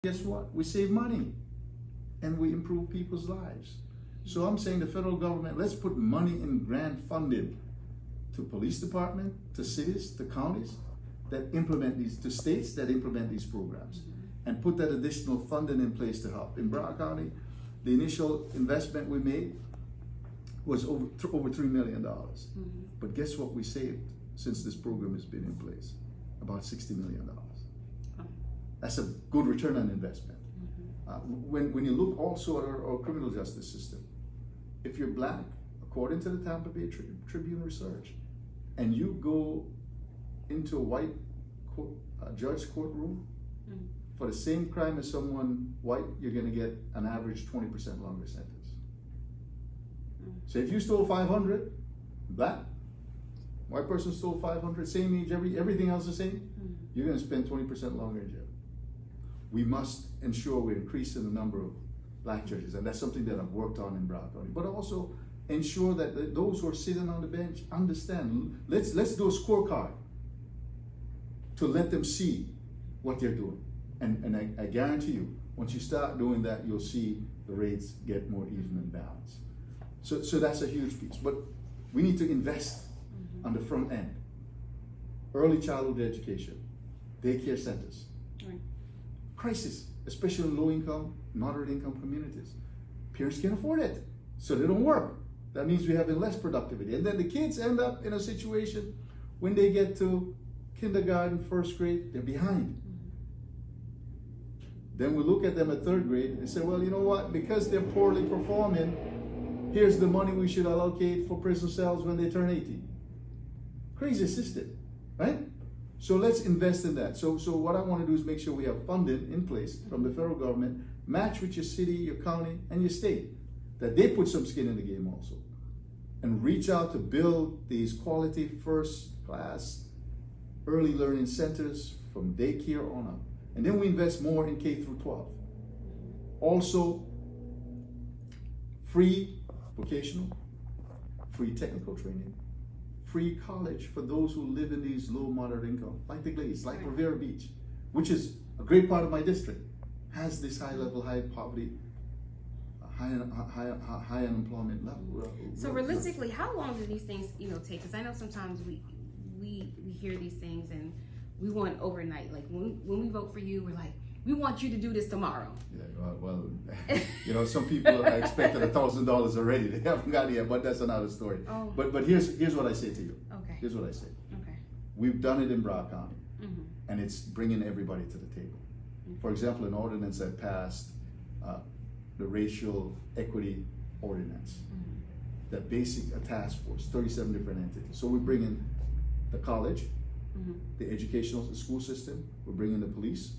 guess what? We save money and we improve people's lives. So I'm saying the federal government, let's put money in grant funding to police department, to cities, to counties that implement these, to states that implement these programs, and put that additional funding in place to help. In Broward County, the initial investment we made was over $3 million. But guess what we saved since this program has been in place? About $60 million. That's a good return on investment. When you look also at our criminal justice system, if you're black, according to the Tampa Bay Tribune research, and you go into a white judge courtroom, for the same crime as someone white, you're going to get an average 20% longer sentence. So if you stole 500, black, white person stole 500, same age, everything else the same, you're going to spend 20% longer in jail. We must ensure we're increasing the number of black judges, and that's something that I've worked on in Broward County. But also ensure that those who are sitting on the bench understand. Let's do a scorecard to let them see what they're doing. And I guarantee you, once you start doing that, you'll see the rates get more even and balanced. So that's a huge piece. But we need to invest on the front end. Early childhood education, daycare centers. Crisis, especially in low income, moderate income communities. Parents can't afford it, so they don't work. That means we're having less productivity. And then the kids end up in a situation when they get to kindergarten, first grade, they're behind. Then we look at them at third grade and say, well, you know what? Because they're poorly performing, here's the money we should allocate for prison cells when they turn 18. Crazy system, right? So let's invest in that. So what I want to do is make sure we have funding in place from the federal government, match with your city, your county, and your state, that they put some skin in the game also, and reach out to build these quality first-class early learning centers from daycare on up. And then we invest more in K through 12. Also, free vocational, free technical training, free college for those who live in these low, moderate income, like the Glades, like Rivera Beach, which is a great part of my district, has this high level, high poverty, high unemployment level. So realistically, how long do these things, take? Because I know sometimes we hear these things and we want overnight. Like when we vote for you, we're like, we want you to do this tomorrow. Yeah, well, some people are expecting $1,000 already. They haven't got it yet, but that's another story. Oh. But here's what I say to you. Okay. Here's what I say. Okay. We've done it in Broward County, and it's bringing everybody to the table. For example, an ordinance that passed, the racial equity ordinance, that basic a task force, 37 different entities. So we're bringing the college, the educational, the school system, we're bringing the police,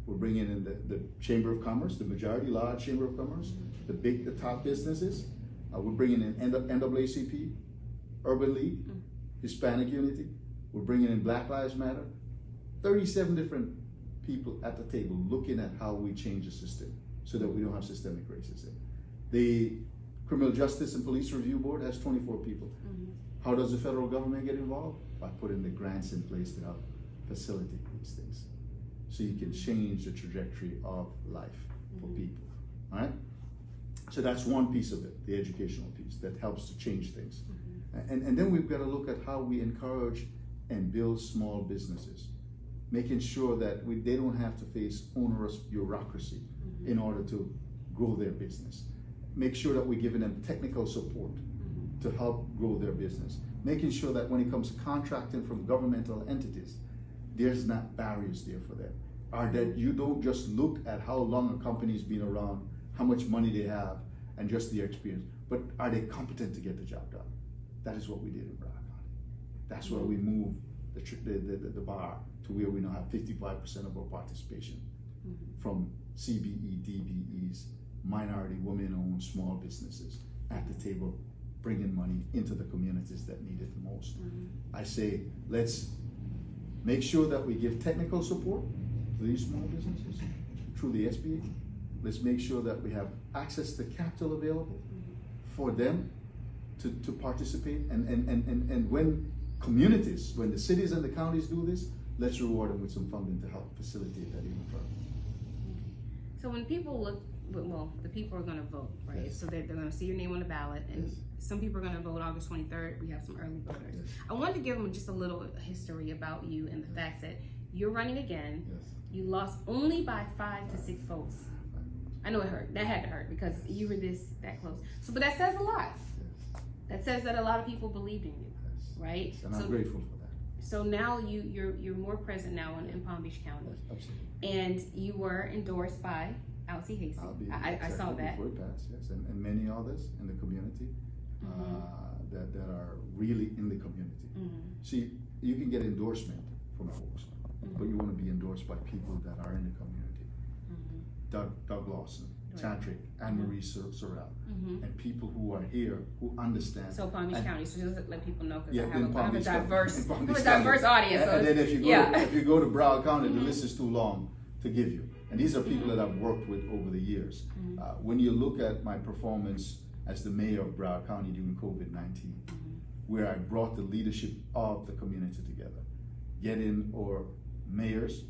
we're bringing in the Chamber of Commerce, the majority large Chamber of Commerce, the top businesses. We're bringing in NAACP, Urban League, Hispanic Unity. We're bringing in Black Lives Matter. 37 different people at the table looking at how we change the system so that we don't have systemic racism. The Criminal Justice and Police Review Board has 24 people. How does the federal government get involved? By putting the grants in place to help facilitate these things, so you can change the trajectory of life for people, all right? So that's one piece of it, the educational piece that helps to change things. And then we've got to look at how we encourage and build small businesses, making sure that they don't have to face onerous bureaucracy in order to grow their business. Make sure that we're giving them technical support to help grow their business. Making sure that when it comes to contracting from governmental entities, there's not barriers there for them. Or that you don't just look at how long a company's been around, how much money they have, and just their experience, but are they competent to get the job done? That is what we did in Broward County. That's where we moved the bar to where we now have 55% of our participation from CBE, DBEs, minority, women-owned small businesses at the table, bringing money into the communities that need it the most. I say, let's make sure that we give technical support to these small businesses through the SBA. Let's make sure that we have access to capital available for them to participate. And when communities, when the cities and the counties do this, let's reward them with some funding to help facilitate that even further. So when people look, well, the people are going to vote, right? Yes. So they're going to see your name on the ballot, and Yes. some people are going to vote August 23rd. We have some early voters. Yes. I wanted to give them just a little history about you and the fact that you're running again. Yes. You lost only by 5 to 6 votes. I know it hurt. That had to hurt because you were that close. So, but that says a lot. Yes. That says that a lot of people believed in you, Yes. right? And I'm grateful for that. So now you're more present now in Palm Beach County, Yes, absolutely. and you were endorsed by Alcee Hasty. I saw that. Before it passed, yes, and many others in the community that are really in the community. See, you can get endorsement from folks, but you want to be endorsed by people that are in the community. Doug Lawson, Tantric, Anne-Marie Sorrell, and people who are here who understand. So Palm Beach County, so just let people know because Yeah, I have a diverse audience. And then if you go to Broward County, the list is too long to give you. And these are people that I've worked with over the years. When you look at my performance as the mayor of Broward County during COVID-19, where I brought the leadership of the community together, getting our mayors,